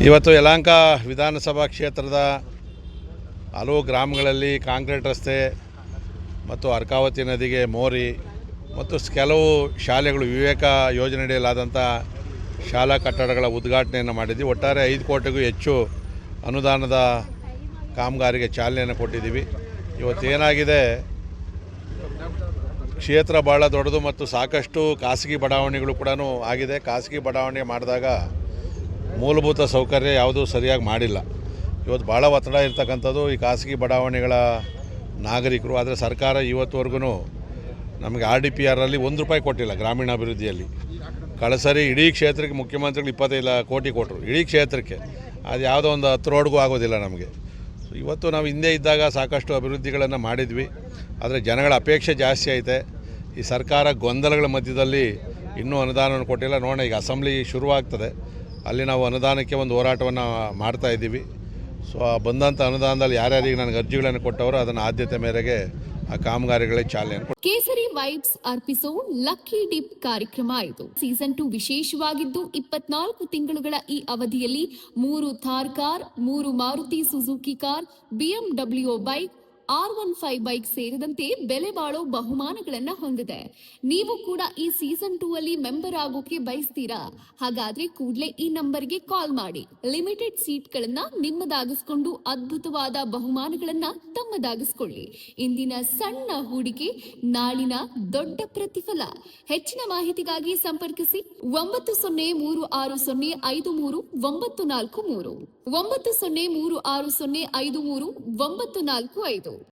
ಇವತ್ತು ಯಲಹಂಕ ವಿಧಾನಸಭಾ ಕ್ಷೇತ್ರದ ಹಲವು ಗ್ರಾಮಗಳಲ್ಲಿ ಕಾಂಕ್ರೀಟ್ ರಸ್ತೆ ಮತ್ತು ಅರ್ಕಾವತಿ ನದಿಗೆ ಮೋರಿ ಮತ್ತು ಕೆಲವು ಶಾಲೆಗಳು ವಿವೇಕ ಯೋಜನೆಯಡಿಯಲ್ಲಾದಂಥ ಶಾಲಾ ಕಟ್ಟಡಗಳ ಉದ್ಘಾಟನೆಯನ್ನು ಮಾಡಿದ್ವಿ. ಒಟ್ಟಾರೆ 5 ಕೋಟಿಗೂ ಹೆಚ್ಚು ಅನುದಾನದ ಕಾಮಗಾರಿಗೆ ಚಾಲನೆಯನ್ನು ಕೊಟ್ಟಿದ್ದೀವಿ. ಇವತ್ತೇನಾಗಿದೆ, ಕ್ಷೇತ್ರ ಭಾಳ ದೊಡ್ಡದು ಮತ್ತು ಸಾಕಷ್ಟು ಖಾಸಗಿ ಬಡಾವಣೆಗಳು ಕೂಡ ಆಗಿದೆ. ಖಾಸಗಿ ಬಡಾವಣೆ ಮಾಡಿದಾಗ ಮೂಲಭೂತ ಸೌಕರ್ಯ ಯಾವುದೂ ಸರಿಯಾಗಿ ಮಾಡಿಲ್ಲ. ಇವತ್ತು ಭಾಳ ಒತ್ತಡ ಇರ್ತಕ್ಕಂಥದ್ದು ಈ ಖಾಸಗಿ ಬಡಾವಣೆಗಳ ನಾಗರಿಕರು. ಆದರೆ ಸರ್ಕಾರ ಇವತ್ತುವರೆಗೂ ನಮಗೆ RDPRಲ್ಲಿ ₹1 ಕೊಟ್ಟಿಲ್ಲ ಗ್ರಾಮೀಣಾಭಿವೃದ್ಧಿಯಲ್ಲಿ. ಕಳೆಸರಿ ಇಡೀ ಕ್ಷೇತ್ರಕ್ಕೆ ಮುಖ್ಯಮಂತ್ರಿಗಳು 25 ಕೋಟಿ ಕೊಟ್ಟರು, ಇಡೀ ಕ್ಷೇತ್ರಕ್ಕೆ. ಅದು ಯಾವುದೋ ಒಂದು 10 ರೋಡ್ಗೂ ಆಗೋದಿಲ್ಲ ನಮಗೆ. ಇವತ್ತು ನಾವು ಹಿಂದೆ ಇದ್ದಾಗ ಸಾಕಷ್ಟು ಅಭಿವೃದ್ಧಿಗಳನ್ನು ಮಾಡಿದ್ವಿ. ಆದರೆ ಜನಗಳ ಅಪೇಕ್ಷೆ ಜಾಸ್ತಿ ಐತೆ. ಈ ಸರ್ಕಾರ ಗೊಂದಲಗಳ ಮಧ್ಯದಲ್ಲಿ ಇನ್ನೂ ಅನುದಾನವನ್ನು ಕೊಟ್ಟಿಲ್ಲ. ನೋಡೋಣ, ಈಗ ಅಸೆಂಬ್ಲಿ ಶುರುವಾಗ್ತದೆ, ಅಲ್ಲಿ ನಾವು ಅನುದಾನಕ್ಕೆ ಒಂದು ಹೋರಾಟವನ್ನು ಮಾಡ್ತಾಯಿದ್ದೀವಿ. ಸೊ ಬಂದಂಥ ಅನುದಾನದಲ್ಲಿ ಯಾರ್ಯಾರಿಗೆ ನನಗೆ ಅರ್ಜಿಗಳನ್ನು ಕೊಟ್ಟವರು ಅದನ್ನು ಆದ್ಯತೆ ಮೇರೆಗೆ ಆ ಕಾಮಗಾರಿಗಳಿಗೆ ಚಾಲನೆ. ಕೇಸರಿ ವೈಬ್ಸ್ ಅರ್ಪಿಸೋ ಲಕ್ಕಿ ಡಿಪ್ ಕಾರ್ಯಕ್ರಮ ಇದು. ಸೀಸನ್ 2 ವಿಶೇಷವಾಗಿದ್ದು 24 ತಿಂಗಳುಗಳ ಈ ಅವಧಿಯಲ್ಲಿ 3 Thar car, 3 Maruti Suzuki car, BMW bike, R15 bike ಸೇರಿದಂತೆ ಬೆಲೆ ಬಾಳೋ ಬಹುಮಾನಗಳನ್ನ ಹೊಂದಿದೆ. ನೀವು ಕೂಡ ಈ ಸೀಸನ್ 2 ಅಲ್ಲಿ ಮೆಂಬರ್ ಆಗೋಕೆ ಬಯಸ್ತೀರಾ? ಹಾಗಾದ್ರೆ ಕೂಡಲೇ ಈ ನಂಬರ್ಗೆ ಕಾಲ್ ಮಾಡಿ ಲಿಮಿಟೆಡ್ ಸೀಟ್ಗಳನ್ನ ನಿಮ್ಮದಾಗಿಸ್ಕೊಂಡು ಅದ್ಭುತವಾದ ಬಹುಮಾನಗಳನ್ನ ತಮ್ಮದಾಗಿಸ್ಕೊಳ್ಳಿ. ಇಂದಿನ ಸಣ್ಣ ಹೂಡಿಕೆ ನಾಳಿನ ದೊಡ್ಡ ಪ್ರತಿಫಲ. ಹೆಚ್ಚಿನ ಮಾಹಿತಿಗಾಗಿ ಸಂಪರ್ಕಿಸಿ 9036053943 9036053945.